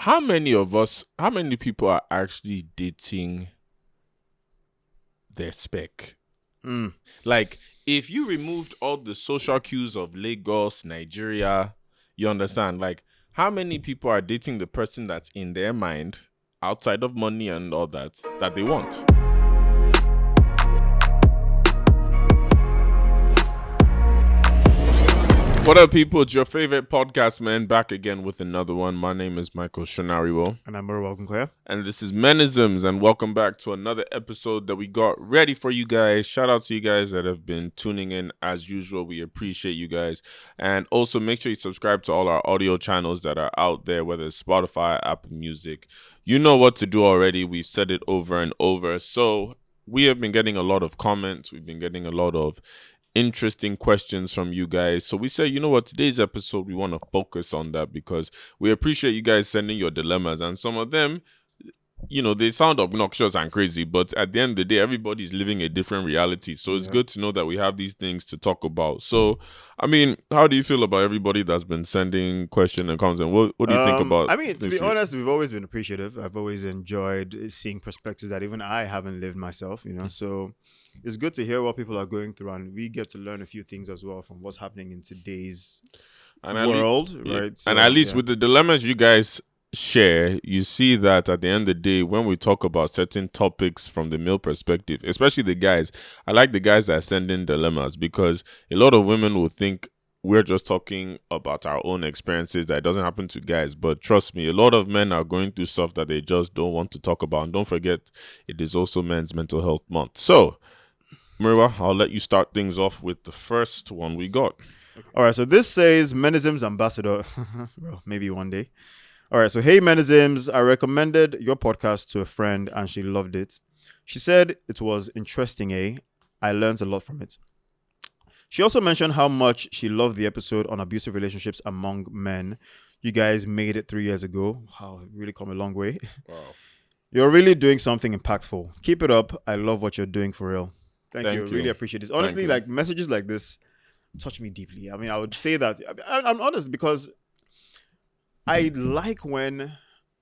how many people are actually dating their spec? Like, if you removed all the social cues of Lagos, Nigeria, you understand? Like, how many people are dating the person that's in their mind, outside of money and all that they want? What up, people? It's your favorite podcast, man. Back again with another one. My name is Michael Shonariwo. And I'm welcome, Claire. And this is Menisms, and welcome back to another episode that we got ready for you guys. Shout out to you guys that have been tuning in as usual. We appreciate you guys. And also make sure you subscribe to all our audio channels that are out there, whether it's Spotify, Apple Music. You know what to do already. We've said it over and over. So we have been getting a lot of comments. We've been getting a lot of interesting questions from you guys. So we said, you know what, today's episode, we want to focus on that because we appreciate you guys sending your dilemmas, and some of them, you know, they sound obnoxious and crazy, but at the end of the day, everybody's living a different reality. So it's good to know that we have these things to talk about. So, I mean, how do you feel about everybody that's been sending questions and comments? And what do you think about I mean, to be honest, we've always been appreciative. I've always enjoyed seeing perspectives that even I haven't lived myself, you know. So it's good to hear what people are going through, and we get to learn a few things as well from what's happening in today's world, right? So, and at least with the dilemmas you guys share, you see that at the end of the day, when we talk about certain topics from the male perspective, especially the guys, I like the guys that send in dilemmas, because a lot of women will think we're just talking about our own experiences, that it doesn't happen to guys. But trust me, a lot of men are going through stuff that they just don't want to talk about. And don't forget, it is also Men's Mental Health Month. So Muriwa, I'll let you start things off with the first one we got. All right, so this says Menisms Ambassador. Well, maybe one day. All right, so hey Menisms, I recommended your podcast to a friend and she loved it. She said it was interesting, I learned a lot from it. She also mentioned how much she loved the episode on abusive relationships among men. You guys made it 3 years ago. Wow, really come a long way. Wow. You're really doing something impactful. Keep it up. I love what you're doing for real. Thank you. Really appreciate this. Honestly, like messages like this touch me deeply. I mean, I would say that I'm honest because I like when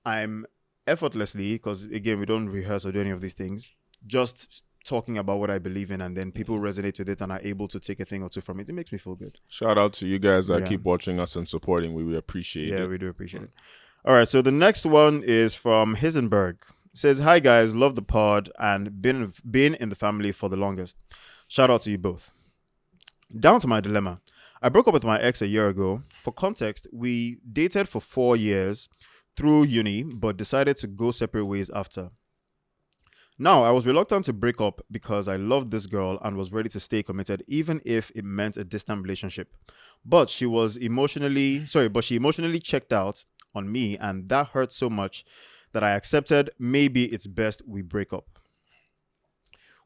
I'm effortlessly, because again, we don't rehearse or do any of these things, just talking about what I believe in, and then people resonate with it and are able to take a thing or two from it. It makes me feel good. Shout out to you guys that keep watching us and supporting. We appreciate it. Yeah, we do appreciate it. All right, so the next one is from Hisenberg. It says, hi guys, love the pod and been in the family for the longest. Shout out to you both. Down to my dilemma. I broke up with my ex a year ago. For context, we dated for 4 years through uni, but decided to go separate ways after. Now, I was reluctant to break up because I loved this girl and was ready to stay committed, even if it meant a distant relationship. But she emotionally checked out on me, and that hurt so much that I accepted maybe it's best we break up.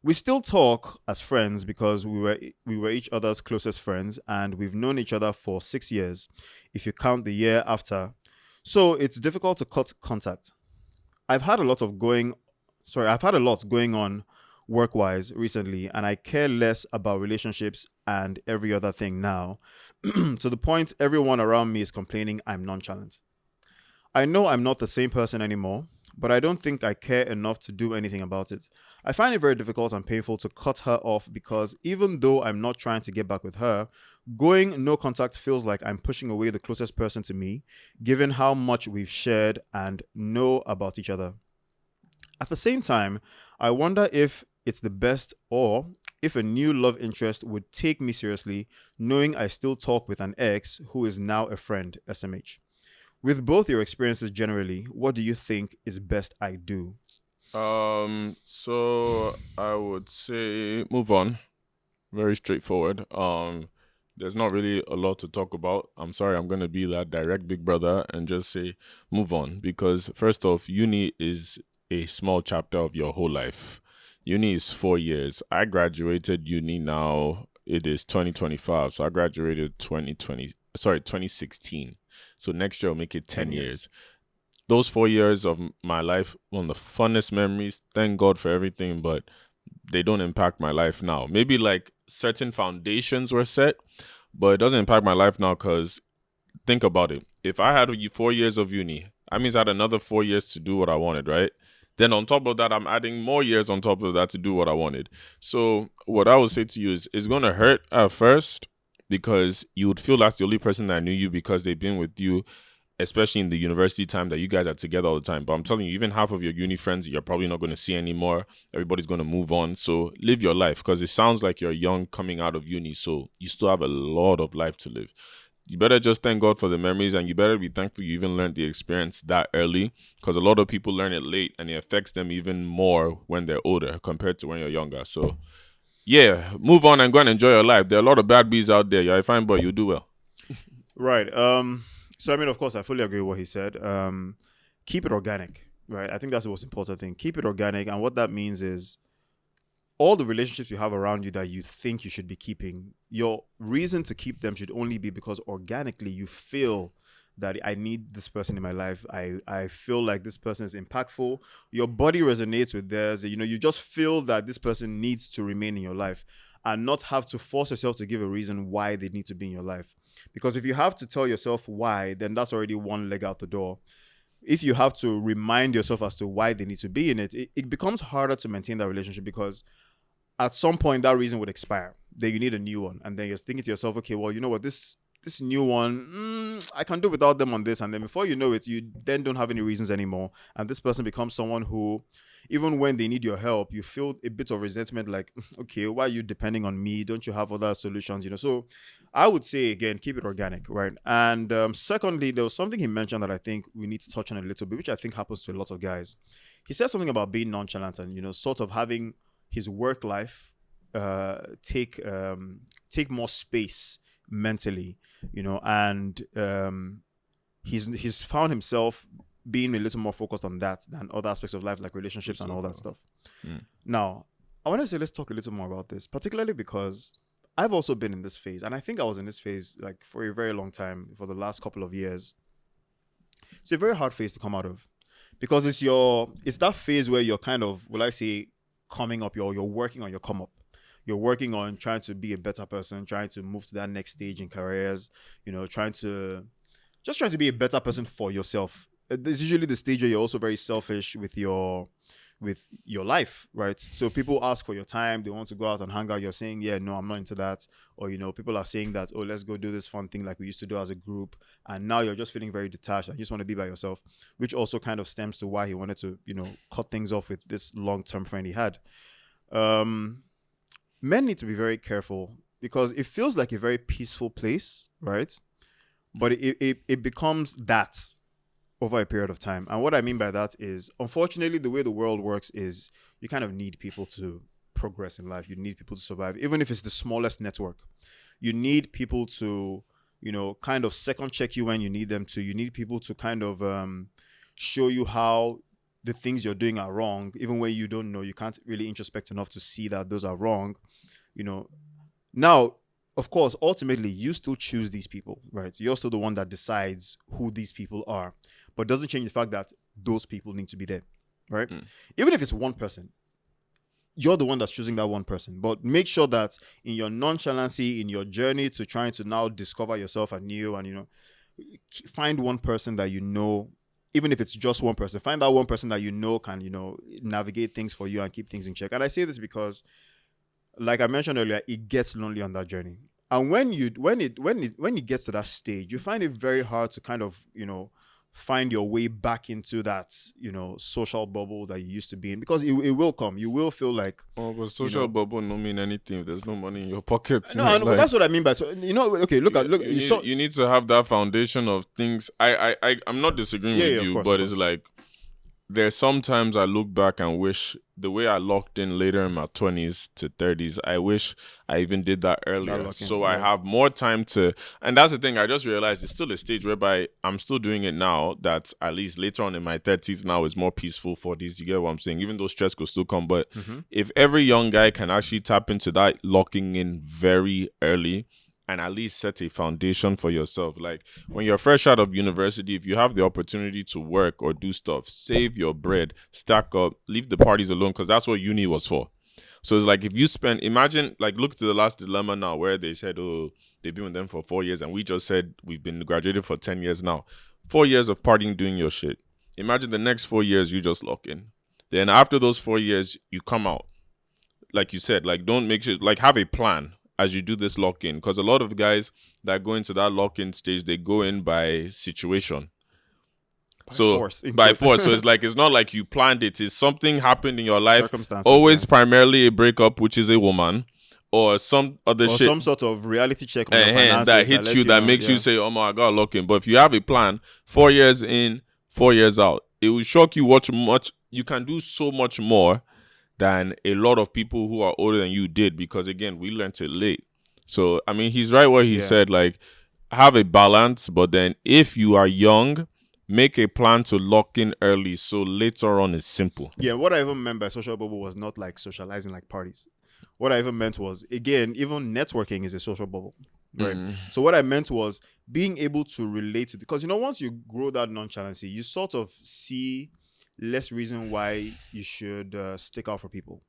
We still talk as friends because we were each other's closest friends, and we've known each other for 6 years, if you count the year after. So it's difficult to cut contact. I've had a lot going on work-wise recently, and I care less about relationships and every other thing now, to the point everyone around me is complaining I'm nonchalant. I know I'm not the same person anymore, but I don't think I care enough to do anything about it. I find it very difficult and painful to cut her off because even though I'm not trying to get back with her, going no contact feels like I'm pushing away the closest person to me, given how much we've shared and know about each other. At the same time, I wonder if it's the best, or if a new love interest would take me seriously, knowing I still talk with an ex who is now a friend, SMH. With both your experiences generally, what do you think is best I do? So I would say move on. Very straightforward. There's not really a lot to talk about. I'm sorry, I'm going to be that direct big brother and just say move on. Because first off, uni is a small chapter of your whole life. Uni is 4 years. I graduated uni now. It is 2025. So I graduated 2016. So next year I'll make it 10 years. Those 4 years of my life, one of the funnest memories. Thank God for everything, but they don't impact my life now. Maybe like certain foundations were set, but it doesn't impact my life now because think about it. If I had 4 years of uni, That means I had another 4 years to do what I wanted, right? Then on top of that, I'm adding more years on top of that to do what I wanted. So what I would say to you is it's gonna hurt at first because you would feel that's the only person that knew you because they've been with you, especially in the university time that you guys are together all the time. But I'm telling you, even half of your uni friends, you're probably not going to see anymore. Everybody's going to move on. So live your life because it sounds like you're young coming out of uni. So you still have a lot of life to live. You better just thank God for the memories and you better be thankful you even learned the experience that early because a lot of people learn it late and it affects them even more when they're older compared to when you're younger. So yeah, move on and go and enjoy your life. There are a lot of bad bees out there. You're a fine boy. You do well. Right. So I mean, of course, I fully agree with what he said. Keep it organic, right? I think that's the most important thing. Keep it organic, and what that means is all the relationships you have around you that you think you should be keeping, your reason to keep them should only be because organically you feel that I need this person in my life. I feel like this person is impactful. Your body resonates with theirs. You know, you just feel that this person needs to remain in your life and not have to force yourself to give a reason why they need to be in your life. Because if you have to tell yourself why, then that's already one leg out the door. If you have to remind yourself as to why they need to be in it, it becomes harder to maintain that relationship because at some point that reason would expire. Then you need a new one, and then you're thinking to yourself, okay, well, you know what, this new one, I can do without them on this, and then before you know it, you then don't have any reasons anymore, and this person becomes someone who, even when they need your help, you feel a bit of resentment, like, okay, why are you depending on me? Don't you have other solutions? You know, so I would say again, keep it organic, right? And secondly, there was something he mentioned that I think we need to touch on a little bit, which I think happens to a lot of guys. He said something about being nonchalant and sort of having his work life take more space mentally, and he's found himself being a little more focused on that than other aspects of life like relationships and all that stuff. Now, I want to say let's talk a little more about this, particularly because I've also been in this phase, and I think I was in this phase like for a very long time, for the last couple of years. It's a very hard phase to come out of because it's that phase where you're kind of, will I say, coming up, you're working on your come up. You're working on trying to be a better person, trying to move to that next stage in careers, trying to be a better person for yourself. It's usually the stage where you're also very selfish with your life, right? So people ask for your time, they want to go out and hang out. You're saying, yeah, no, I'm not into that. Or, people are saying that, oh, let's go do this fun thing like we used to do as a group. And now you're just feeling very detached and you just want to be by yourself, which also kind of stems to why he wanted to, cut things off with this long-term friend he had. Men need to be very careful because it feels like a very peaceful place, right? But it becomes that over a period of time. And what I mean by that is, unfortunately, the way the world works is you kind of need people to progress in life. You need people to survive, even if it's the smallest network. You need people to, kind of second check you when you need them to. You need people to kind of show you how the things you're doing are wrong, even when you don't know. You can't really introspect enough to see that those are wrong. Now, of course, ultimately, you still choose these people, right? You're still the one that decides who these people are, but doesn't change the fact that those people need to be there, right? Even if it's one person, you're the one that's choosing that one person. But make sure that in your nonchalancy, in your journey to trying to now discover yourself anew and, find one person that even if it's just one person, find that one person that can, navigate things for you and keep things in check. And I say this because, like I mentioned earlier, it gets lonely on that journey. And when it gets to that stage, you find it very hard to kind of, find your way back into that, social bubble that you used to be in, because it will come. You will feel like, oh, but social bubble don't mean anything if there's no money in your pocket. No, but that's what I mean by okay. You need to have that foundation of things. I'm not disagreeing with you, of course, but it's like there's sometimes I look back and wish the way I locked in later in my 20s to 30s, I wish I even did that earlier. So I have more time to, and that's the thing, I just realized it's still a stage whereby I'm still doing it now, that at least later on in my 30s now is more peaceful. 40s, you get what I'm saying? Even though stress could still come, but if every young guy can actually tap into that locking in very early, and at least set a foundation for yourself. Like when you're fresh out of university, if you have the opportunity to work or do stuff, save your bread, stack up, leave the parties alone, because that's what uni was for. So it's like if you imagine, like look to the last dilemma now where they said, oh, they've been with them for 4 years and we just said we've been graduated for 10 years now. 4 years of partying, doing your shit. Imagine the next 4 years you just lock in. Then after those 4 years, you come out. Like you said, like don't make sure, like have a plan as you do this lock in. Because a lot of guys that go into that lock in stage, they go in by situation. By force. So it's not like you planned it. It's something happened in your life. Circumstances. Always primarily a breakup, which is a woman, or some other or shit. some sort of reality check on your finances that hits you, that makes you say, oh my God, lock in. But if you have a plan, 4 years in, 4 years out, it will shock you what much you can do, so much more than a lot of people who are older than you did, because again, we learned it late. So I mean, he's right what he said, like have a balance, but then if you are young, make a plan to lock in early, so later on it's simple. Yeah, what I even meant by social bubble was not like socializing like parties. What I even meant was, again, even networking is a social bubble, right? So what I meant was being able to relate to, because once you grow that nonchalancy, you sort of see less reason why you should stick out for people.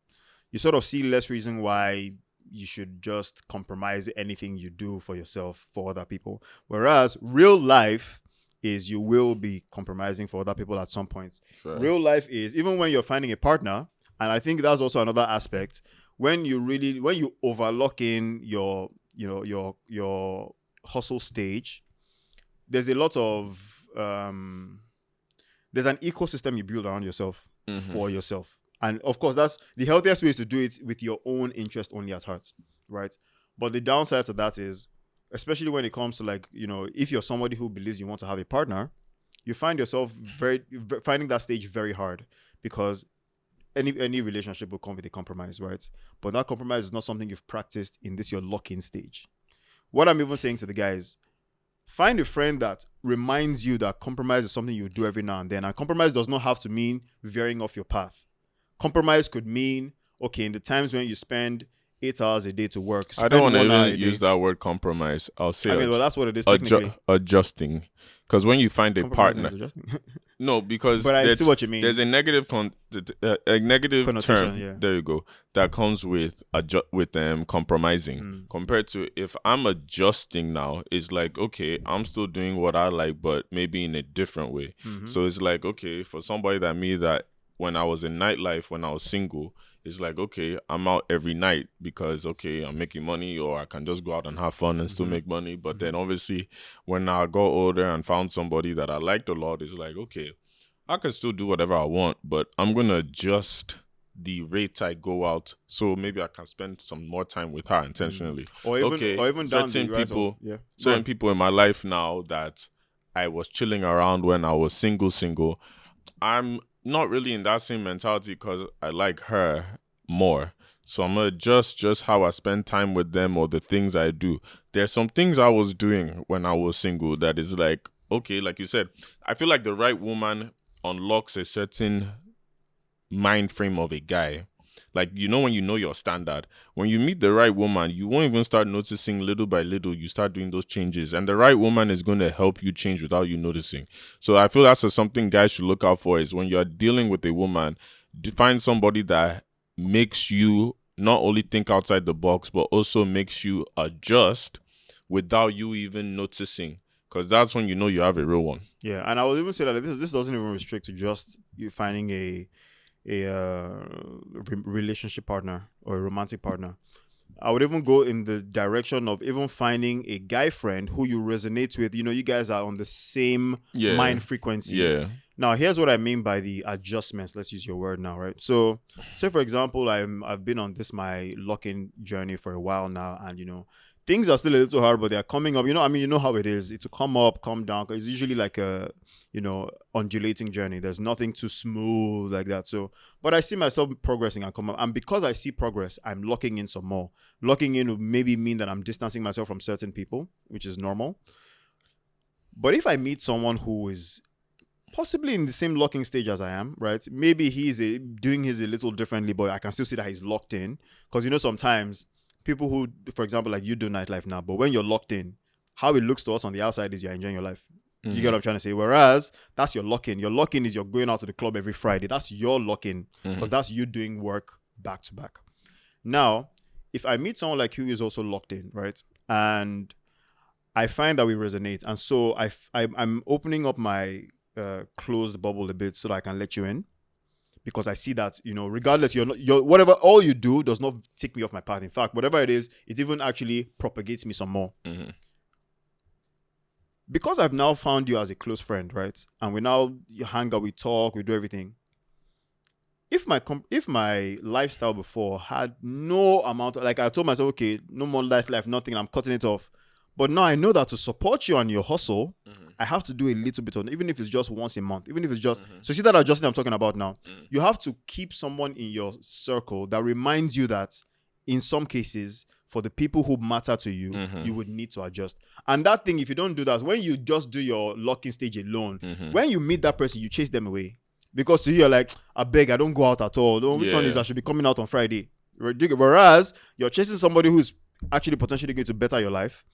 You sort of see less reason why you should just compromise anything you do for yourself for other people. Whereas real life is you will be compromising for other people at some point. Sure. Real life is, even when you're finding a partner, and I think that's also another aspect, when you overlock in your hustle stage, there's a lot of there's an ecosystem you build around yourself for yourself. And of course, that's the healthiest way is to do it with your own interest only at heart, right? But the downside to that is, especially when it comes to if you're somebody who believes you want to have a partner, you find yourself finding that stage very hard, because any relationship will come with a compromise, right? But that compromise is not something you've practiced in this your lock-in stage. What I'm even saying to the guys, find a friend that reminds you that compromise is something you do every now and then. And compromise does not have to mean veering off your path. Compromise could mean, okay, in the times when you spend 8 hours a day to work, I don't want to even use that word compromise. I'll say that's what it is technically. Adjusting. Because when you find a partner, no, because but I see what you mean. There's a negative term. There you go. That comes with compromising. Compared to if I'm adjusting now, it's like, okay, I'm still doing what I like, but maybe in a different way. So it's like, okay, for somebody that when I was in nightlife, when I was single, it's like, okay, I'm out every night because, okay, I'm making money, or I can just go out and have fun and still make money. But then obviously when I got older and found somebody that I liked a lot, it's like, okay, I can still do whatever I want, but I'm going to adjust the rate I go out, so maybe I can spend some more time with her intentionally. Or even certain people in my life now that I was chilling around when I was single, I'm not really in that same mentality because I like her more. So I'm going to adjust just how I spend time with them or the things I do. There's some things I was doing when I was single that is like, okay, like you said, I feel like the right woman unlocks a certain mind frame of a guy. Like, when you know your standard, when you meet the right woman, you won't even start noticing little by little. You start doing those changes, and the right woman is going to help you change without you noticing. So I feel that's something guys should look out for, is when you're dealing with a woman, find somebody that makes you not only think outside the box, but also makes you adjust without you even noticing. Because that's when you have a real one. Yeah, and I would even say that this doesn't even restrict to just you finding a relationship partner or a romantic partner. I would even go in the direction of even finding a guy friend who you resonate with. You guys are on the same mind frequency. Yeah. Now, here's what I mean by the adjustments. Let's use your word now, right? So, say for example, I've been on my lock-in journey for a while now, and things are still a little hard, but they're coming up. How it is. It's to come up, come down. Because it's usually like a, undulating journey. There's nothing too smooth like that. So, but I see myself progressing and come up. And because I see progress, I'm locking in some more. Locking in would maybe mean that I'm distancing myself from certain people, which is normal. But if I meet someone who is possibly in the same locking stage as I am, right? Maybe he's doing his a little differently, but I can still see that he's locked in. Because, sometimes people who, for example, like you do nightlife now, but when you're locked in, how it looks to us on the outside is you're enjoying your life. You get what I'm trying to say? Whereas that's your lock-in. Your lock-in is you're going out to the club every Friday. That's your lock-in, because that's you doing work back to back. Now, if I meet someone like you who is also locked in, right? And I find that we resonate, and so I'm opening up my closed bubble a bit so that I can let you in, because I see that, regardless, you're whatever, all you do does not take me off my path. In fact, whatever it is, it even actually propagates me some more. Mm-hmm. Because I've now found you as a close friend, right? And we now hang out, we talk, we do everything. If my lifestyle before had no amount of, like, I told myself, okay, no more life, nothing, I'm cutting it off. But now I know that to support you on your hustle, I have to do a little bit on, even if it's just once a month, even if it's just, so see that adjusting I'm talking about now. You have to keep someone in your circle that reminds you that in some cases, for the people who matter to you, you would need to adjust. And that thing, if you don't do that, when you just do your locking stage alone, when you meet that person, you chase them away. Because to you, you're like, I beg, I don't go out at all. Which one is I should be coming out on Friday? Whereas you're chasing somebody who's actually potentially going to better your life,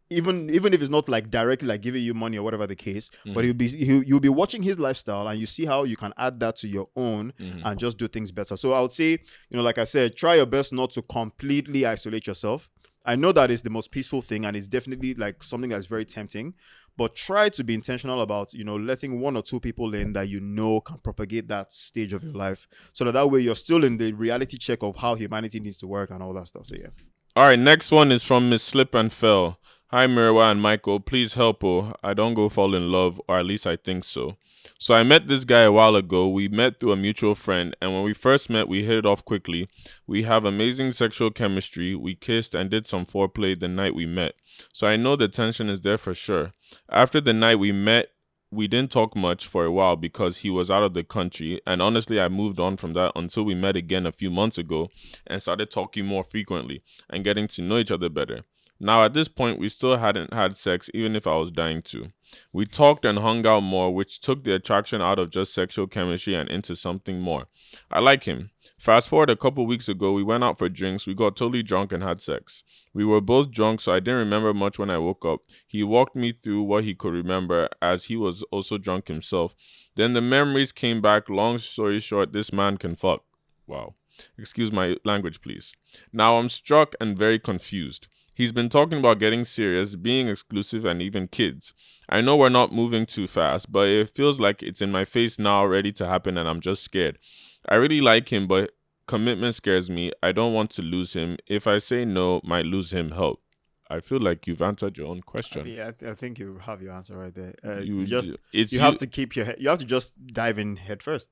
even if it's not like directly like giving you money or whatever the case, but you'll be watching his lifestyle, and you see how you can add that to your own and just do things better. So I would say, like I said, try your best not to completely isolate yourself. I know that is the most peaceful thing, and it's definitely like something that's very tempting, but try to be intentional about, letting one or two people in that can propagate that stage of your life, so that way you're still in the reality check of how humanity needs to work and all that stuff. So yeah. All right, next one is from Miss Slip and Fell. Hi, Mirwa and Michael. Please help. I don't go fall in love, or at least I think so. So I met this guy a while ago. We met through a mutual friend, and when we first met, we hit it off quickly. We have amazing sexual chemistry. We kissed and did some foreplay the night we met. So I know the tension is there for sure. After the night we met, we didn't talk much for a while because he was out of the country, and honestly, I moved on from that until we met again a few months ago and started talking more frequently and getting to know each other better. Now, at this point, we still hadn't had sex, even if I was dying to. We talked and hung out more, which took the attraction out of just sexual chemistry and into something more. I like him. Fast forward a couple weeks ago, we went out for drinks, we got totally drunk and had sex. We were both drunk, so I didn't remember much when I woke up. He walked me through what he could remember, as he was also drunk himself. Then the memories came back. Long story short, this man can fuck. Wow. Excuse my language, please. Now I'm struck and very confused. He's been talking about getting serious, being exclusive, and even kids. I know we're not moving too fast, but it feels like it's in my face now, ready to happen, and I'm just scared. I really like him, but commitment scares me. I don't want to lose him. If I say no, might lose him. Help. I feel like you've answered your own question. Yeah, I think you have your answer right there. You have to keep your head. You have to just dive in head first.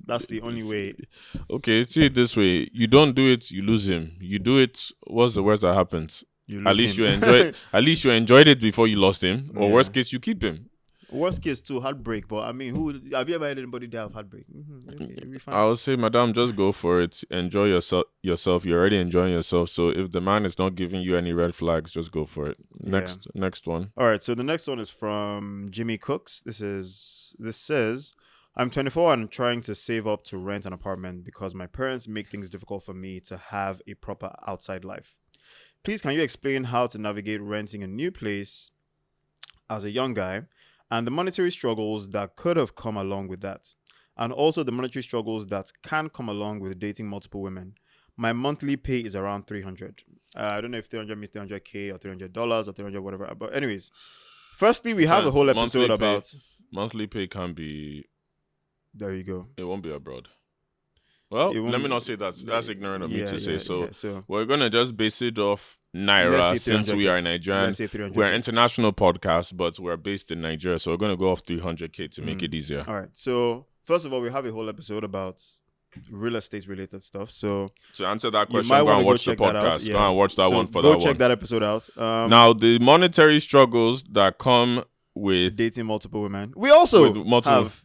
That's the only way. Okay, see it this way: you don't do it, you lose him. You do it. What's the worst that happens? At least you enjoyed. At least you enjoyed it before you lost him. Or worst case, you keep him. Worst case too, heartbreak. But I mean, have you ever had anybody die of heartbreak? I would say, madam, just go for it. Enjoy yourself. You're already enjoying yourself. So if the man is not giving you any red flags, just go for it. Next one. All right. So the next one is from Jimmy Cooks. This says, I'm 24 and trying to save up to rent an apartment because my parents make things difficult for me to have a proper outside life. Please, can you explain how to navigate renting a new place as a young guy and the monetary struggles that could have come along with that? And also the monetary struggles that can come along with dating multiple women. My monthly pay is around $300. I don't know if 300 means $300K or $300 or 300 whatever. But anyways, firstly, we have a whole episode about... Monthly pay can be... There you go. It won't be abroad. Well, let me not say that. That's ignorant of me to say. So we're going to just base it off Naira since we are Nigerian. We're an international podcast, but we're based in Nigeria. So we're going to go off 300K to make it easier. All right. So first of all, we have a whole episode about real estate related stuff. So to answer that question, go and watch the podcast. Go and watch that one for that one. Go check that episode out. Now, the monetary struggles that come with dating multiple women. We also have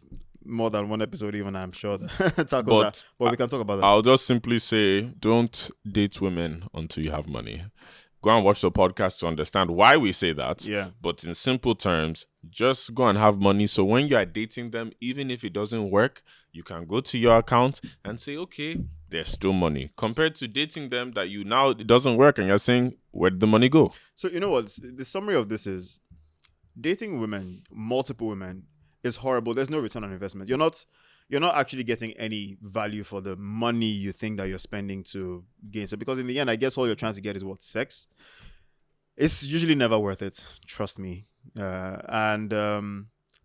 more than one episode, even, I'm sure, that tackles that. But we can talk about that. I'll just simply say, don't date women until you have money. Go and watch the podcast to understand why we say that. Yeah. But in simple terms, just go and have money. So when you are dating them, even if it doesn't work, you can go to your account and say, okay, there's still money. Compared to dating them that it doesn't work and you're saying, where did the money go? So you know what? The summary of this is dating women, multiple women, is horrible. There's no return on investment. You're not actually getting any value for the money you think that you're spending to gain. So because in the end, I guess all you're trying to get is what? Sex. It's usually never worth it. Trust me. And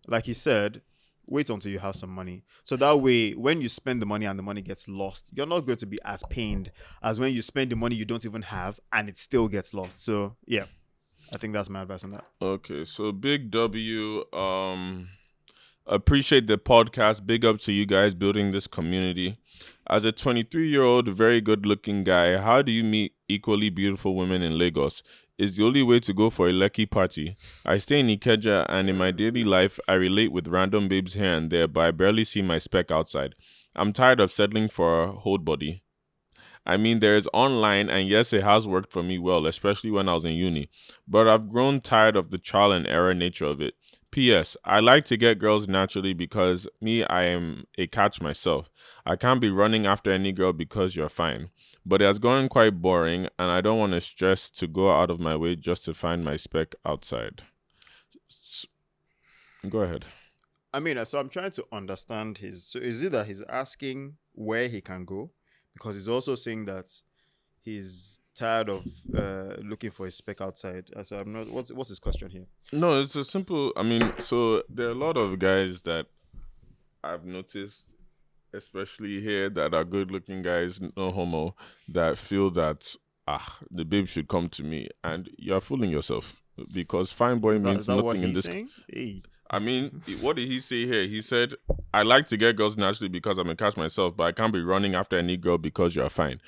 like he said, wait until you have some money. So that way, when you spend the money and the money gets lost, you're not going to be as pained as when you spend the money you don't even have and it still gets lost. So yeah, I think that's my advice on that. Okay, so big W. Appreciate the podcast. Big up to you guys building this community. As a 23-year-old, very good-looking guy, how do you meet equally beautiful women in Lagos? Is the only way to go for a lucky party. I stay in Ikeja, and in my daily life, I relate with random babes here and there, but I barely see my spec outside. I'm tired of settling for a hold body. I mean, there is online, and yes, it has worked for me well, especially when I was in uni. But I've grown tired of the trial and error nature of it. P.S. I like to get girls naturally because I am a catch myself. I can't be running after any girl because you're fine. But it has gotten quite boring, and I don't want to stress to go out of my way just to find my spec outside. Go ahead. I mean, so I'm trying to understand so is it that he's asking where he can go? Because he's also saying that he's tired of looking for a spec outside. So I'm not. What's his question here? No, it's a simple. I mean, so there are a lot of guys that I've noticed, especially here, that are good-looking guys, no homo, that feel that the babe should come to me, and you're fooling yourself because fine boy means nothing in this. Saying? Hey. I mean, what did he say here? He said, I like to get girls naturally because I'm a catch myself, but I can't be running after any girl because you're fine.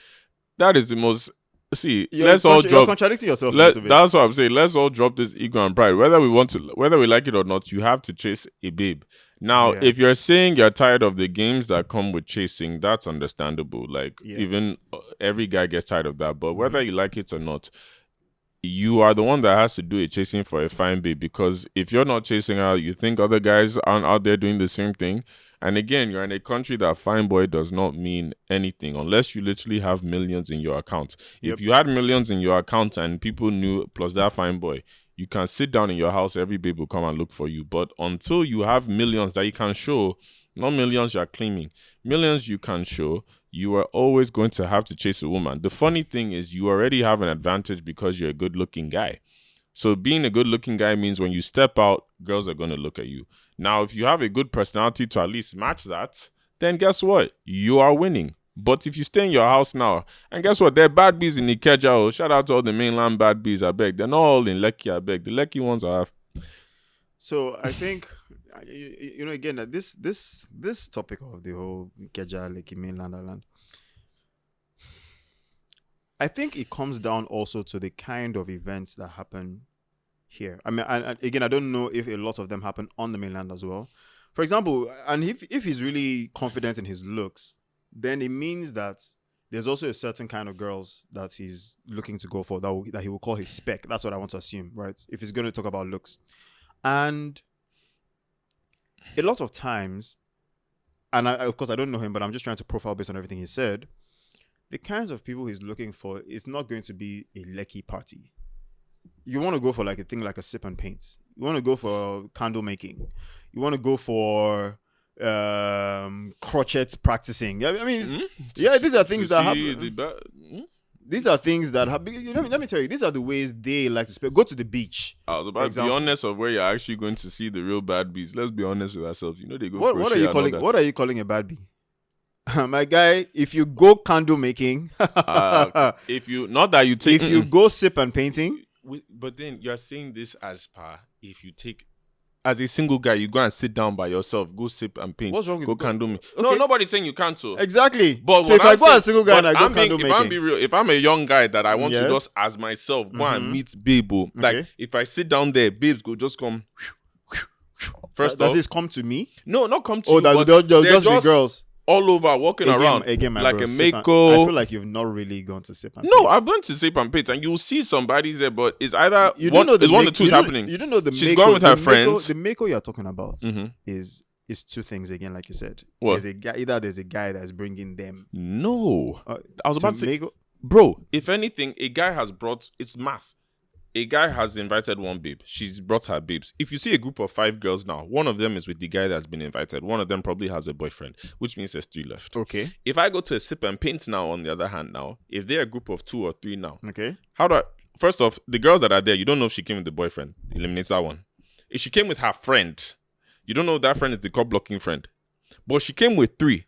That is the most... See, you're contradicting yourself. That's what I'm saying. Let's all drop this ego and pride. Whether we like it or not, you have to chase a babe. Now, if you're saying you're tired of the games that come with chasing, that's understandable. Like, even every guy gets tired of that. But whether you like it or not, you are the one that has to do it, chasing for a fine babe. Because if you're not chasing her, you think other guys aren't out there doing the same thing. And again, you're in a country that fine boy does not mean anything unless you literally have millions in your account. If you had millions in your account and people knew, plus that fine boy, you can sit down in your house, every babe will come and look for you. But until you have millions that you can show, not millions you're claiming, millions you can show, you are always going to have to chase a woman. The funny thing is you already have an advantage because you're a good-looking guy. So being a good-looking guy means when you step out, girls are going to look at you. Now, if you have a good personality to at least match that, then guess what? You are winning. But if you stay in your house now, and guess what? There are bad bees in Ikeja. Oh, shout out to all the mainland bad bees, I beg. They're not all in Lekki, I beg. The Lekki ones are... So I think, again, this topic of the whole Ikeja, Lekki, mainland island, I think it comes down also to the kind of events that happen here. I mean, again, I don't know if a lot of them happen on the mainland as well. For example, and if he's really confident in his looks, then it means that there's also a certain kind of girls that he's looking to go for that he will call his spec. That's what I want to assume, right? If he's going to talk about looks. And a lot of times, and of course I don't know him, but I'm just trying to profile based on everything he said, the kinds of people he's looking for is not going to be a lecky party. You want to go for like a thing like a sip and paint. You want to go for candle making. You want to go for crochet practicing. I mean, these are things that happen. These are things that happen. Let me tell you, these are the ways they like to spend. Go to the beach. I was about to be honest of where you're actually going to see the real bad bees. Let's be honest with ourselves. They go. What are you calling a bad bee? My guy, if you go candle making, if you go sip and painting. But then you're saying this as if you take as a single guy, you go and sit down by yourself, go sip and paint. What's wrong with go candle me? Okay. No, nobody's saying you can't. So exactly. But so if I go as a single guy and I go candle making, if I'm be real, if I'm a young guy that I want to just as myself go and meet Bebo, like if I sit down there, babes go just come. First off, does this come to me? No, not come to you. Oh, they'll just be girls all over walking around like a Mako. I feel like you've not really gone to sip and paint. No, I've gone to sip and paint, and you'll see somebody's there, but it's either one of the two happening. You don't know she's gone with her friends. The Mako you're talking about is two things again, like you said. What? There's a guy that's bringing them. No, I was about to say, bro. If anything, a guy has brought. It's math. A guy has invited one babe. She's brought her babes. If you see a group of 5 girls now, one of them is with the guy that's been invited. One of them probably has a boyfriend, which means there's 3 left. Okay. If I go to a sip and paint now, on the other hand, now, if they're a group of 2 or 3 now, okay, how do I? first off, the girls that are there, you don't know if she came with the boyfriend. Eliminates that one. If she came with her friend, you don't know if that friend is the cop blocking friend. But she came with 3.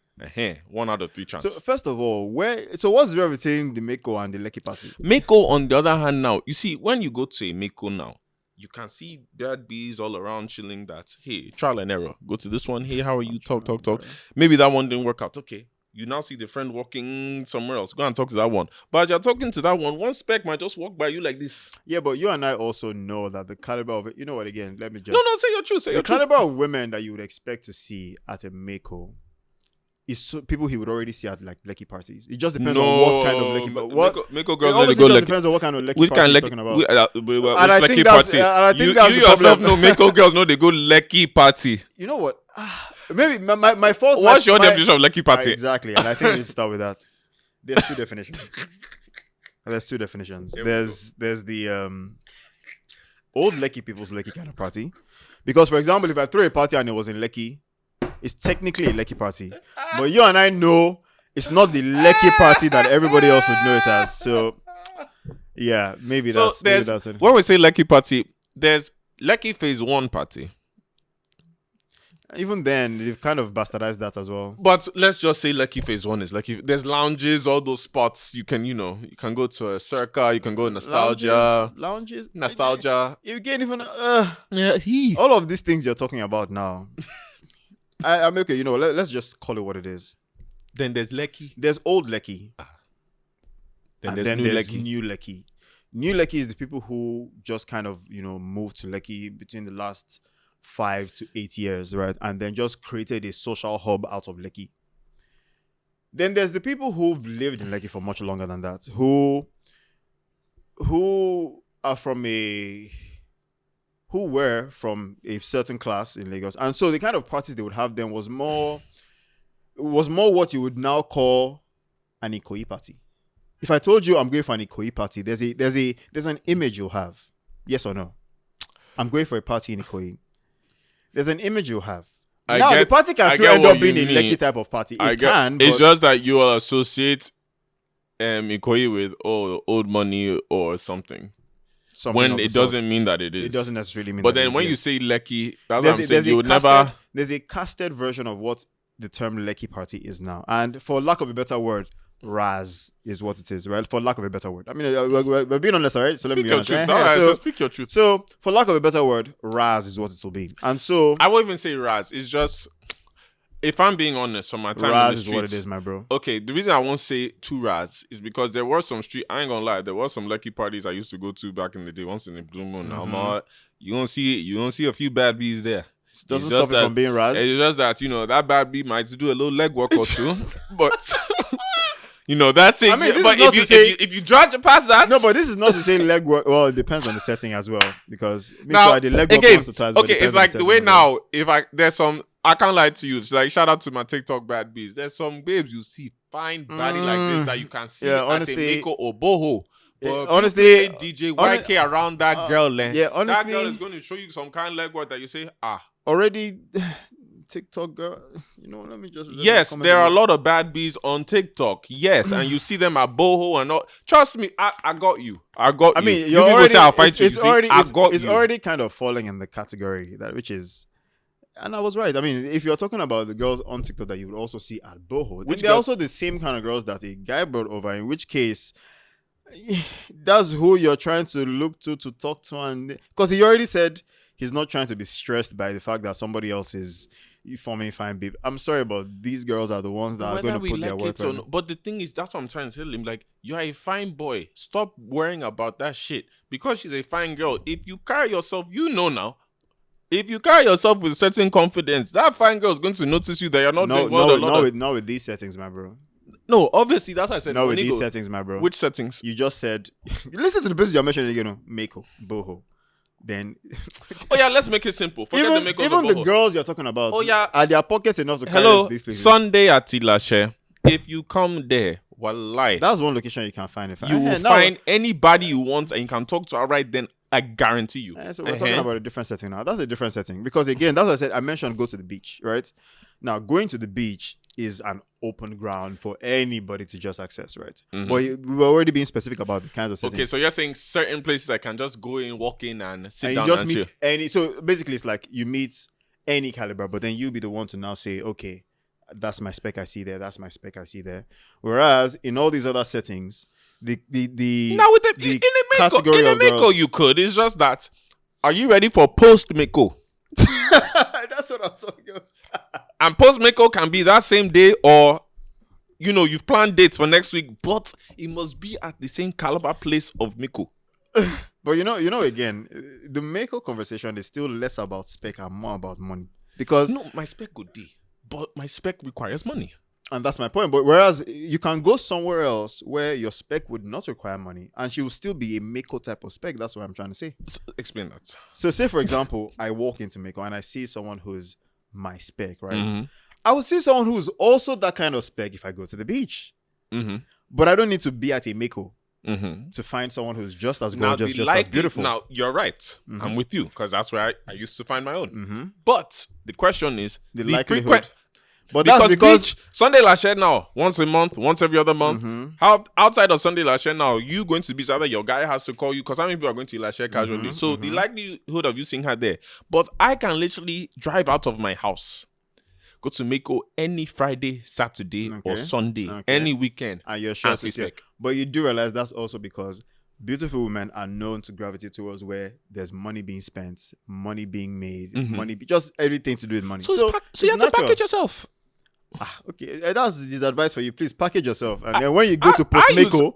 1 out of 3 chance. So first of all, so what's the difference between the Mako and the Lekki party? Mako, on the other hand, now you see when you go to a Mako now, you can see bad bees all around chilling. That hey, trial and error. Go to this one. Hey, how are you? Talk. Maybe that one didn't work out. Okay, you now see the friend walking somewhere else. Go and talk to that one. But as you're talking to that one spec might just walk by you like this. Yeah, but you and I also know that the caliber of it. You know what? Again, let me just No, say your truth. the caliber of women that you would expect to see at a Mako is people he would already see at like Lekki parties. It just depends on what kind of Lekki. Mako girls let it go. Just depends on what kind of Lekki party you're talking about. And I think that's you the yourself know Mako girls know they go Lekki party. You know what? Maybe my fault. What's your definition of Lekki party? Exactly, and I think we need to start with that. There's 2 definitions. There's the old Lekki people's Lekki kind of party. Because, for example, if I throw a party and it was in Lekki, it's technically a Lekki party. But you and I know it's not the Lekki party that everybody else would know it as. So, yeah, maybe that's it. When we say Lekki party, there's Lekki phase 1 party. Even then, they've kind of bastardized that as well. But let's just say Lekki phase 1 is Lekki. There's lounges, all those spots. You can go to a Circa, you can go nostalgia. Lounges? Nostalgia. You can't even... all of these things you're talking about now... I'm okay, let's just call it what it is. Then there's Lekki. There's old Lekki. Then and there's then there's Lekki. new Lekki. New Lekki is the people who just kind of, moved to Lekki between the last 5 to 8 years, right? And then just created a social hub out of Lekki. Then there's the people who've lived in Lekki for much longer than that, who are who were from a certain class in Lagos. And so the kind of parties they would have then was more what you would now call an Ikoyi party. If I told you I'm going for an Ikoyi party, there's an image you'll have. Yes or no? I'm going for a party in Ikoyi. There's an image you'll have. The party can still end up being a Lekki type of party. It's just that you will associate Ikoyi with old money or something. When it doesn't mean that it is. It doesn't necessarily mean but that then it when is. you say Lekki, that's what I'm saying. You would never... There's a casted version of what the term Lekki party is now. And for lack of a better word, Raz is what it is, right? For lack of a better word. I mean, we're being honest, right? So let me be honest. So speak your truth. So for lack of a better word, Raz is what it will be. And so... I won't even say Raz. It's just... If I'm being honest, from my time Raz in the streets, is what it is, my bro. Okay, the reason I won't say too Raz is because there were some I ain't gonna lie, there were some Lekki parties I used to go to back in the day. Once in a blue moon, you don't see a few bad bees there. It doesn't stop it from being Raz. It's just that that bad bee might do a little leg work or two, but that's it. I mean, but if you judge past that, no, but this is not to say leg work. Well, it depends on the setting as well, because now I did leg work once or twice. Okay, it's like the way now. There's some. I can't lie to you. It's like shout out to my TikTok bad bees. There's some babes you see fine body like this that you can see at a Mako or Boho. But honestly, DJ YK around that girl, honestly, that girl is going to show you some kind of leg work that you say, already TikTok girl. Let me just. Yes, there are a lot of bad bees on TikTok. Yes, and you see them at Boho and all. Trust me, I got you. I mean, you're already. Say I'll fight you. It's already kind of falling in the category which is. And I was right. I mean, if you're talking about the girls on TikTok that you would also see at Boho, they're also the same kind of girls that a guy brought over, in which case, that's who you're trying to look to talk to. And because he already said he's not trying to be stressed by the fact that somebody else is forming fine babe. I'm sorry, but these girls are the ones that are going to put their work on. But the thing is, that's what I'm trying to tell him. Like, you're a fine boy. Stop worrying about that shit. Because she's a fine girl. If you carry yourself, now. If you carry yourself with certain confidence, that fine girl is going to notice you that you're not doing well. Not with these settings, my bro. No, obviously, that's what I said. Not with these settings, my bro. Which settings? You just said, listen to the business you're mentioning, Mako, Boho. Then... let's make it simple. Forget even the girls you're talking about. Are their pockets enough to carry these places? Sunday at Tilashe. If you come there, wallahi. That's one location you can find. You will find anybody you want and you can talk to her right then. I guarantee you. So we're talking about a different setting now. That's a different setting. Because again, that's what I said. I mentioned go to the beach, right? Now, going to the beach is an open ground for anybody to just access, right? Mhm. But we were already being specific about the kinds of settings. Okay, so you're saying certain places I can just go in, walk in, and sit And you down just and meet chill. any. So basically, it's like you meet any caliber, but then you be the one to now say, okay, that's my spec I see there. That's my spec I see there. Whereas in all these other settings, the Now with the in a category of Mako girls. you could. It's just that. Are you ready for post Mako? That's what I'm talking about. And post Mako can be that same day, or you've planned dates for next week, but it must be at the same caliber place of Mako. But again, the Mako conversation is still less about spec and more about money. Because No, my spec good day, but my spec requires money. and that's my point. But whereas you can go somewhere else where your spec would not require money and she will still be a Mako type of spec. That's what I'm trying to say. Explain that. So say for example, I walk into Mako and I see someone who's my spec, right? Mhm. I would see someone who's also that kind of spec if I go to the beach. Mm-hmm. But I don't need to be at a Mako Mm-hmm. to find someone who's just as Now, gorgeous, just as beautiful. Now, you're right. I'm with you, because that's where I used to find my own. Mm-hmm. But the question is The likelihood. But because that's because beach, Sunday Lashe now, once a month, once every other month. Mhm. How outside of Sunday Lashe now, you going to beach, either your guy has to call you, because how many people are going to Lashe casually? So the likelihood of you seeing her there. But I can literally drive out of my house, go to Mako any Friday, Saturday, or Okay. Sunday, Okay. any weekend. and you're sure and to see see. spec. But you do realize that's also because beautiful women are known to gravitate towards where there's money being spent, money being made, just everything to do with money. So you have it's to natural. package yourself. Okay, that's his advice for you. Please package yourself, and then when you go to post Mako,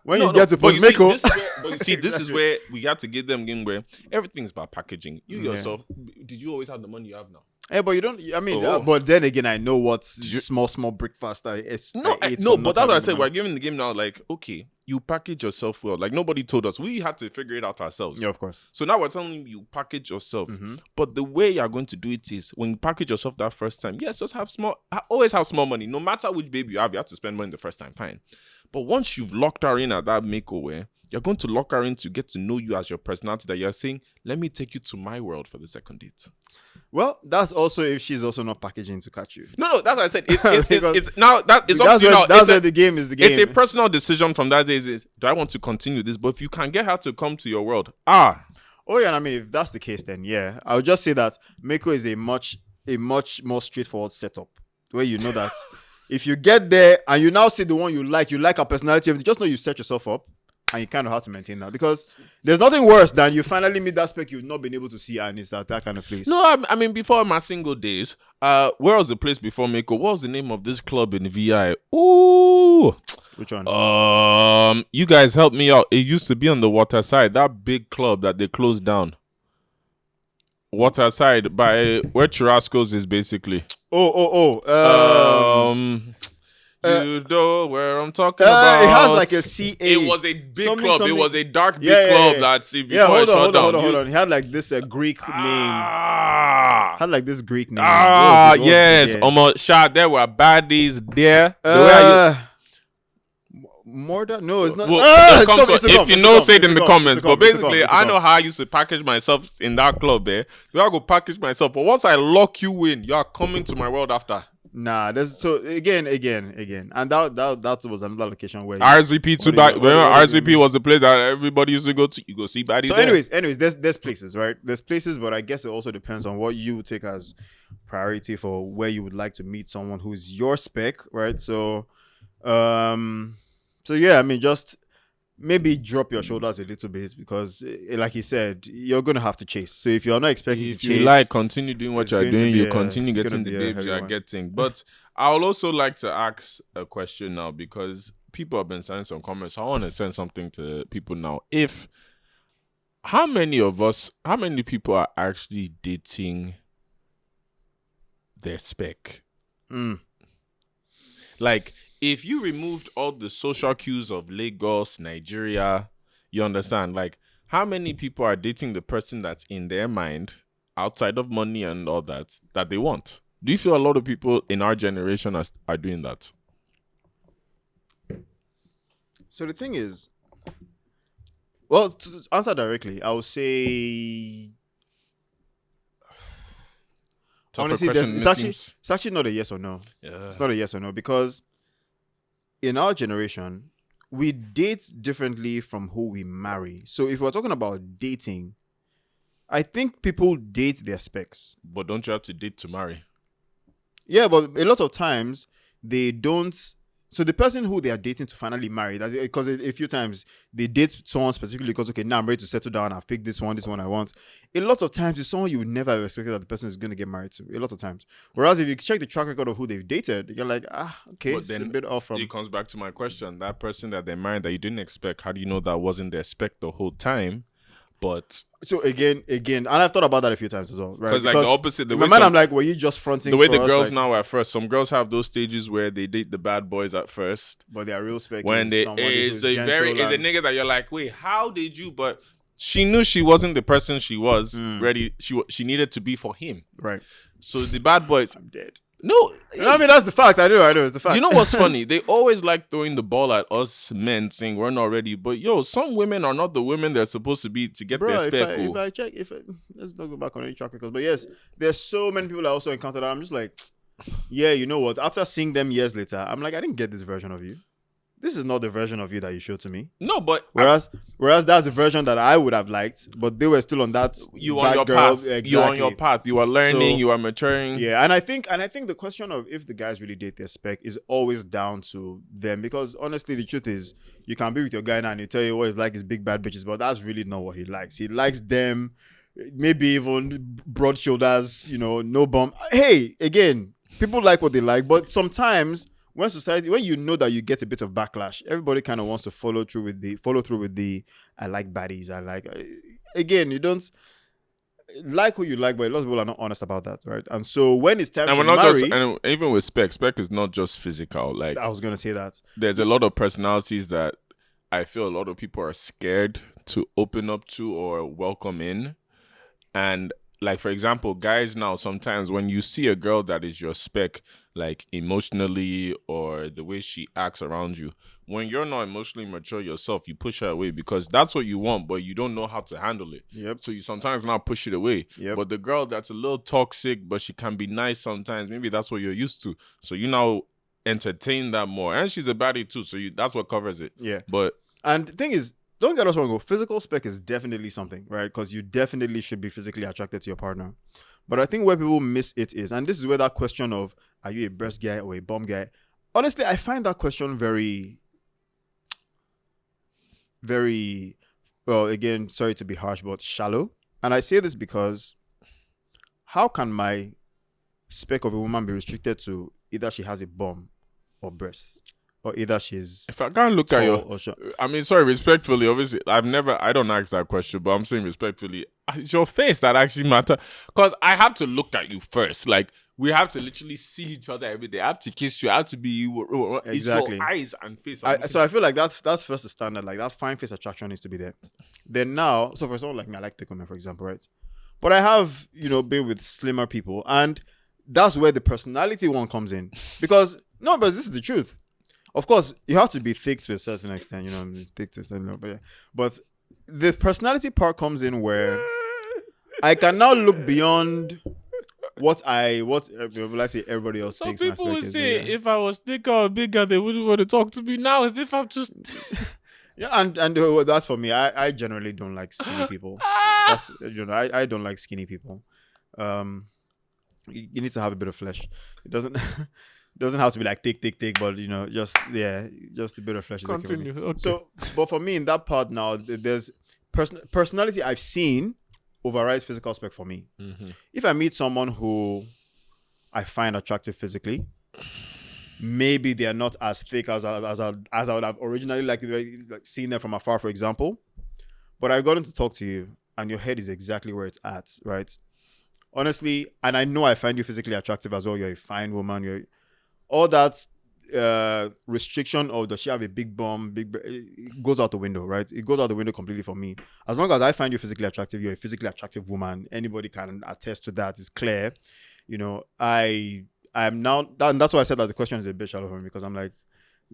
when you get to post Mako, but you see, this is where we have to give them game where everything's about packaging. You yourself, did you always have the money you have now? hey, but you don't. I mean, Oh. but then again, I know what small breakfast it's No, I ate no, for but not that's what I having the said. money. We're giving the game now. Like, okay, you package yourself well. Like nobody told us. We had to figure it out ourselves. Yeah, of course. So now we're telling you package yourself. Mm-hmm. But the way you're going to do it is when you package yourself that first time. Yes, just have always have small money. No matter which baby you have to spend money the first time. Fine. But once you've locked her in at that makeover, you're going to lock her in to get to know you as your personality. That you're saying, let me take you to my world for the second date. Well, that's also if she's also not packaging to catch you. No, that's what I said. It's Because now that it's up That's to you where, now. that's where the game is. The game. It's a personal decision from that day. Is do I want to continue this? But if you can get her to come to your world, Oh yeah, I mean, if that's the case, then yeah, I would just say that Mako is a much more straightforward setup where you know that if you get there and you now see the one you like her personality, just know you set yourself up and you kind of have to maintain that, because there's nothing worse than you finally meet that spec you've not been able to see, and it's at that kind of place. no, I mean before my single days, where was the place before Mako? What was the name of this club in VI? Ooh, Which one? you guys help me out. It used to be on the water side, that big club that they closed down. Water side by where Churrasco's is basically. You know where I'm talking about. It has like a CA. It was a big Something, club. something. It was a dark big club that's before hold it shut down. on. He had like this Greek name. Had like this Greek name. Yes. Shah, there were baddies there. More than no, it's not. Well, if you know, say it in the comments. But basically, I know how I used to package myself in that club there. I go package myself. But once I lock you in, you are coming to my world after. Nah, there's so again, and that was another location where RSVP too. Back when RSVP was the place that everybody used to go to. You go see baddies. So, there. anyways, there's places, right? There's places, but I guess it also depends on what you take as priority for where you would like to meet someone who's your spec, right? So yeah, I mean, just maybe drop your shoulders a little bit, because like you said, you're gonna have to chase. So if you're not expecting to chase, you like continue doing what you're doing, you continue it's getting gonna the be a babes heavy you're one. getting. But I'll also like to ask a question now, because people have been sending some comments. So I want to send something to people now. How many people are actually dating their spec? Like, if you removed all the social cues of Lagos, Nigeria, you understand? Like, how many people are dating the person that's in their mind, outside of money and all that they want? Do you feel a lot of people in our generation are doing that? So the thing is, well, to answer directly, I would say Tougher Honestly, question. it's actually not a yes or no. Yeah. It's not a yes or no because in our generation, we date differently from who we marry. So if we're talking about dating, I think people date their specs. But don't you have to date to marry? Yeah, but a lot of times they don't. So the person who they are dating to finally marry, that because a few times they date someone specifically because okay, now I'm ready to settle down. I've picked this one I want. A lot of times it's someone you would never have expected that the person is going to get married to. A lot of times, whereas if you check the track record of who they've dated, you're like, okay, But it's a then bit off from. it comes back to my question. That person that they married that you didn't expect, how do you know that wasn't their spec the whole time? But So again, and I've thought about that a few times as well, right? because like the opposite, in my mind, I'm like, were you just fronting? the way for the us, girls like, now at first, some girls have those stages where they date the bad boys at first, but their real spec when is they somebody is who's a very gentle is a and- nigga that you're like, wait, how did you? But she knew she wasn't the person she was ready. She needed to be for him. right. So the bad boys. I'm dead. No, I mean that's the fact. I know. It's the fact. you know what's funny? They always like throwing the ball at us men, saying we're not ready. But yo, some women are not the women they're supposed to be to get Bro, their if spec. I check, let's not go back on any track records, but yes, there's so many people I also encountered that I'm just like, yeah, you know what? After seeing them years later, I'm like, I didn't get this version of you. This is not the version of you that you showed to me. No, but Whereas that's the version that I would have liked, but they were still on that. you bad on your girl- path. Exactly. You on your path. You are learning. So- you are maturing. Yeah, and I think the question of if the guys really date their spec is always down to them because honestly, the truth is you can be with your guy now and you tell you what he's like is big bad bitches, but that's really not what he likes. He likes them, maybe even broad shoulders, no bump. Hey, again, people like what they like, but sometimes when you know that you get a bit of backlash, everybody kind of wants to follow through with the I like baddies. I like again, you don't like who you like, but a lot of people are not honest about that, right? And so when it's time And to we're not marry, just, and even with spec is not just physical. Like I was gonna say that. there's a lot of personalities that I feel a lot of people are scared to open up to or welcome in. And like, for example, guys now, sometimes when you see a girl that is your spec, like emotionally or the way she acts around you, when you're not emotionally mature yourself, you push her away because that's what you want, but you don't know how to handle it. Yep. So you sometimes now push it away. Yep. But the girl that's a little toxic, but she can be nice sometimes, maybe that's what you're used to. So you now entertain that more. And she's a baddie too, so that's what covers it. Yeah. But And the thing is, don't get us wrong. Physical spec is definitely something, right? Because you definitely should be physically attracted to your partner. But I think where people miss it is, and this is where that question of are you a breast guy or a bum guy? Honestly, I find that question very, very, well, again, sorry to be harsh, but shallow. And I say this because how can my spec of a woman be restricted to either she has a bum or breasts? Or either she's if I can't look at tall your, or short. I mean, sorry, respectfully, obviously, I don't ask that question, but I'm saying respectfully, it's your face that actually matter. Because I have to look at you first. Like, we have to literally see each other every day. I have to kiss you. I have to be you. Exactly. It's your eyes and face. So I feel like that's first the standard. Like that fine face attraction needs to be there. Then now, so for someone like me, I like thick women, for example, right? But I have, been with slimmer people, and that's where the personality one comes in. Because no, but this is the truth. Of course, you have to be thick to a certain extent, thick to a certain level. But, yeah. But the personality part comes in where I can now look beyond what let's say everybody else Some thinks my people spec would is. say Yeah. if I was thicker or bigger, they wouldn't want to talk to me now as if I'm just. Yeah, and that's for me. I generally don't like skinny people. That's I don't like skinny people. You need to have a bit of flesh. It doesn't have to be like thick, but just a bit of flesh is okay with me. Continue. Okay. So, but for me in that part now, there's personality I've seen overrides physical spec for me. Mm-hmm. If I meet someone who I find attractive physically, maybe they are not as thick as I would have originally like seen them from afar, for example. But I've gotten to talk to you, and your head is exactly where it's at, right? Honestly, and I know I find you physically attractive as well. You're a fine woman. All that restriction of does she have a big bum, it goes out the window, right? It goes out the window completely for me. As long as I find you physically attractive, you're a physically attractive woman. Anybody can attest to that. It's clear. I'm now, and that's why I said that the question is a bit shallow for me because I'm like,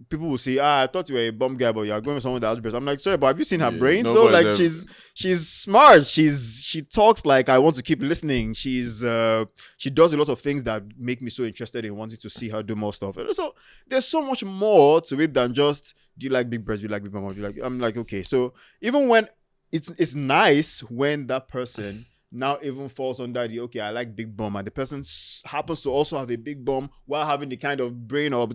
people will say, I thought you were a bum guy, but you're going with someone that has breasts. I'm like, sorry, but have you seen her Yeah, brains though? nobody's Like ever- she's smart. She talks like I want to keep listening. She does a lot of things that make me so interested in wanting to see her do more stuff. And so there's so much more to it than just, do you like big breasts? Do you like big bum? Do you like? I'm like, okay. So even when it's nice when that person now even falls under the, okay, I like big bum, and the person happens to also have a big bum while having the kind of brain or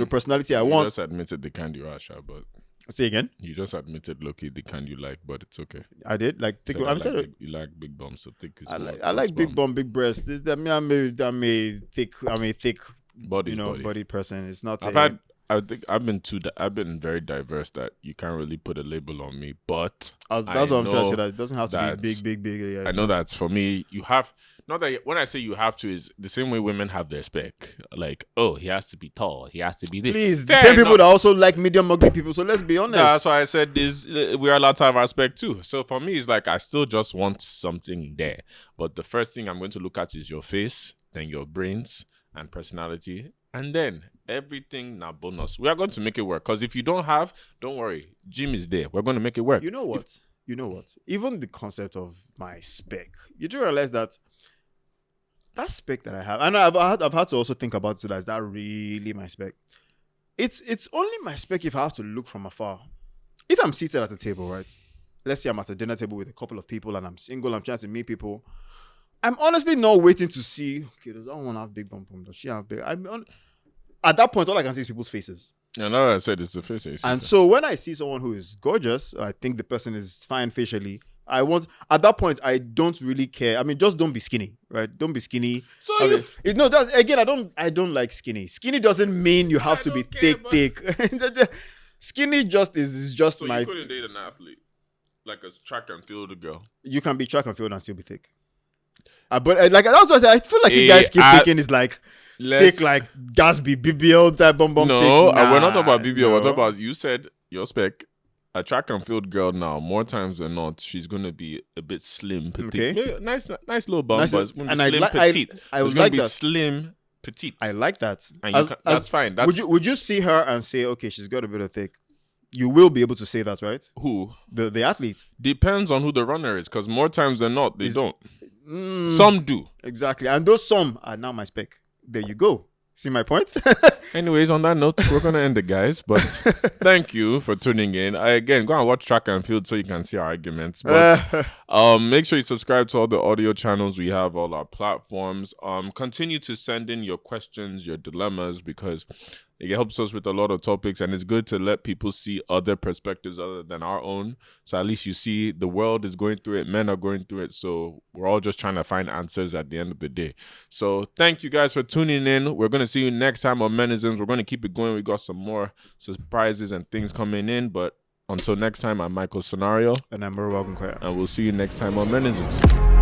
personality I You want. just admitted the kind you are, Sha, but Say again. you just admitted, Loki, the kind you like, but it's okay. I did like thick. Said I I'm like saying you like big bums, so thick is I more like plus big bum, big breast. I'm a thick Body's body. body person. It's not. I think I've been very diverse that you can't really put a label on me, but That's what I'm trying to say. That it doesn't have to that's- be big. Yeah, I know that for me, you have not that when I say you have to is the same way women have their spec. Like, oh, he has to be tall, he has to be this. Please, the Fair same people enough. that also like medium ugly people. So let's be honest. That's why I said this. We are allowed to have our spec too. So for me, it's like I still just want something there. But the first thing I'm going to look at is your face, then your brains and personality, and then everything now bonus. We are going to make it work. Because if you don't have, don't worry, Jim is there. We're going to make it work. You know what? Even the concept of my spec, you do realize that spec that I have, and I've had to also think about it. So that is that really my spec? It's only my spec if I have to look from afar. If I'm seated at a table, right? Let's say I'm at a dinner table with a couple of people and I'm single. I'm trying to meet people. I'm honestly not waiting to see. Okay, does that one have big bum bum? Does she have big? At that point, all I can see is people's faces. And all I said is the face. And so when I see someone who is gorgeous, I think the person is fine facially. At that point, I don't really care. I mean, just don't be skinny, right? Don't be skinny. So That's again, I don't like skinny. Skinny doesn't mean you have to be thick. Skinny is just so my. you couldn't date an athlete, like a track and field girl. You can be track and field and still be thick. But like that's what I feel like you guys keep thinking is like thick, like Gatsby, BBL type bum. No, thick. we're not talking about BBL. No. We're talking about, you said your spec. A track and field girl now, more times than not, she's gonna be a bit slim, petite. Okay. Nice little bum, Nice, but it's gonna be and I slim, like- petite. I It's would gonna like be that. slim, petite. I like that. And that's fine. That's would you see her and say, okay, she's got a bit of thick? You will be able to say that, right? who The athlete. depends on who the runner is, because more times than not, they don't. Mm, Some do. exactly, and those some are now my spec. There you go. See my point? Anyways, on that note, we're gonna end it, guys. But thank you for tuning in. Again, go and watch track and field so you can see our arguments. But make sure you subscribe to all the audio channels we have, all our platforms. Continue to send in your questions, your dilemmas, because it helps us with a lot of topics, and it's good to let people see other perspectives other than our own. So at least you see the world is going through it, men are going through it, so we're all just trying to find answers at the end of the day. So thank you guys for tuning in. We're going to see you next time on Menisms. We're going to keep it going. We got some more surprises and things coming in, but until next time, I'm Michael Sonario, And I'm Murwa Gunkoya. and we'll see you next time on Menisms.